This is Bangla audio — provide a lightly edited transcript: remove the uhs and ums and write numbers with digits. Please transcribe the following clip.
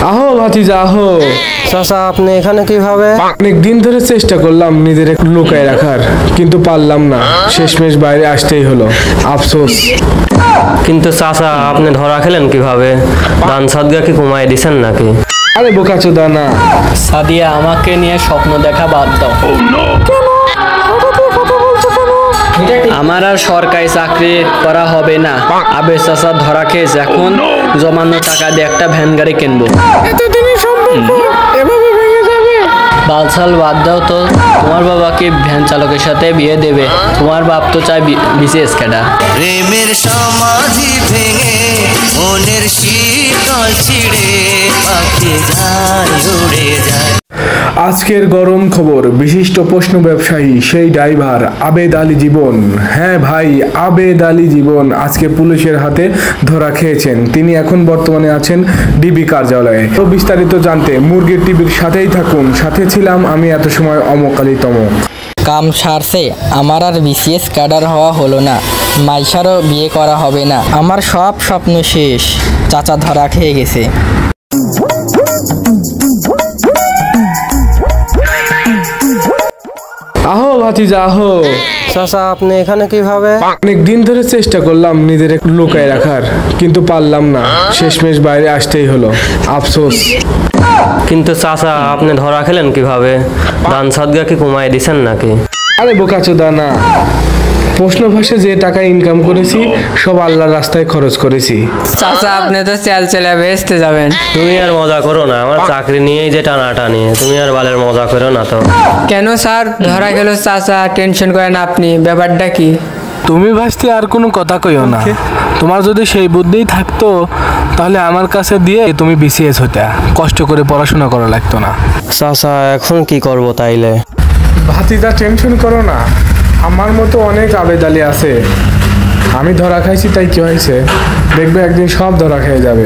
আহো ভাতিজা আহো। চাচা আপনি এখানে কিভাবে? অনেক দিন ধরে চেষ্টা করলাম নিজের একটু লুকায় রাখার, কিন্তু পারলাম না। শেষমেশ বাইরে আসতেই হলো, আফসোস। কিন্তু চাচা আপনি ধরা খেলেন কিভাবে? দান সাদগা কি কমায় দিছেন নাকি? আরে বোকাচোদা না। সাদিয়া আমাকে নিয়ে স্বপ্ন দেখা বাদ দাও। আমার আর সরকারি চাকরি করা হবে না। আবে চাচা ধরা খেয়েছে, এখন জমানো টাকা দিয়ে একটা ভ্যান গাড়ি কিনবো। বালসাল বাদ দাও তো, তোমার বাবাকে ভ্যান চালকের সাথে বিয়ে দেবে। তোমার বাপ তো চায় বিসিএস ক্যাডার। প্রেমের সমাধি ভেঙে মনের শীতল ছিড়ে পাখি যায় উড়ে যায়। আজকের গরম খবর, বিশিষ্ট প্রশ্ন ব্যবসায়ী সেই ড্রাইভার আবেদ আলী জীবন। হ্যাঁ ভাই, আবেদ আলী জীবন আজকে পুলিশের হাতে ধরা খেয়েছেন। তিনি এখন বর্তমানে আছেন ডিবি কার্যালয়ে। তো বিস্তারিত জানতে মুরগির টিভির সাথেই থাকুন। সাথে ছিলাম আমি এত সময় অমক আলী তমক। কাম সারছে, আমার আর বিসিএস ক্যাডার হওয়া হলো না। মাইশারও বিয়ে করা হবে না। আমার সব স্বপ্ন শেষ। চাচা ধরা খেয়ে গেছে। আহো ভাতিজা আহো। চাচা আপনি এখানে কিভাবে? অনেক দিন ধরে চেষ্টা করলাম নিজের একটু লুকায় রাখার, কিন্তু পারলাম না। শেষমেশ বাইরে আসতেই হলো, আফসোস। কিন্তু চাচা আপনি ধরা খেলেন কিভাবে? দান সাদগা কি কমায় দিছেন নাকি? আরে বোকাচোদা না। প্রশ্ন ভাষে যে টাকা ইনকাম করেছি সব আল্লাহর রাস্তায় খরচ করেছি। চাচা আপনি তো চাল চেলা বেচতে যাবেন। তুমি আর মজা করো না, আমার চাকরি নিয়েই যে টানাটানি। তুমি আর বালের মজা করো না তো। কেন স্যার ধরা গেল? চাচা টেনশন করেন আপনি, ব্যাপারটা কি? তুমি ভাসতে আর কোনো কথা কইও না। তোমার যদি সেই বুদ্ধিই থাকতো তাহলে আমার কাছে দিয়ে তুমি বিসিএস হতে, কষ্ট করে পড়াশোনা করা লাগতো না। চাচা এখন কি করব তাইলে? ভাতিজা টেনশন করো না, আমার মতো অনেক আবেদ আলী আছে। আমি ধরা খাইছি তাই কি হয়েছে, দেখবে একদিন সব ধরা খেয়ে যাবে।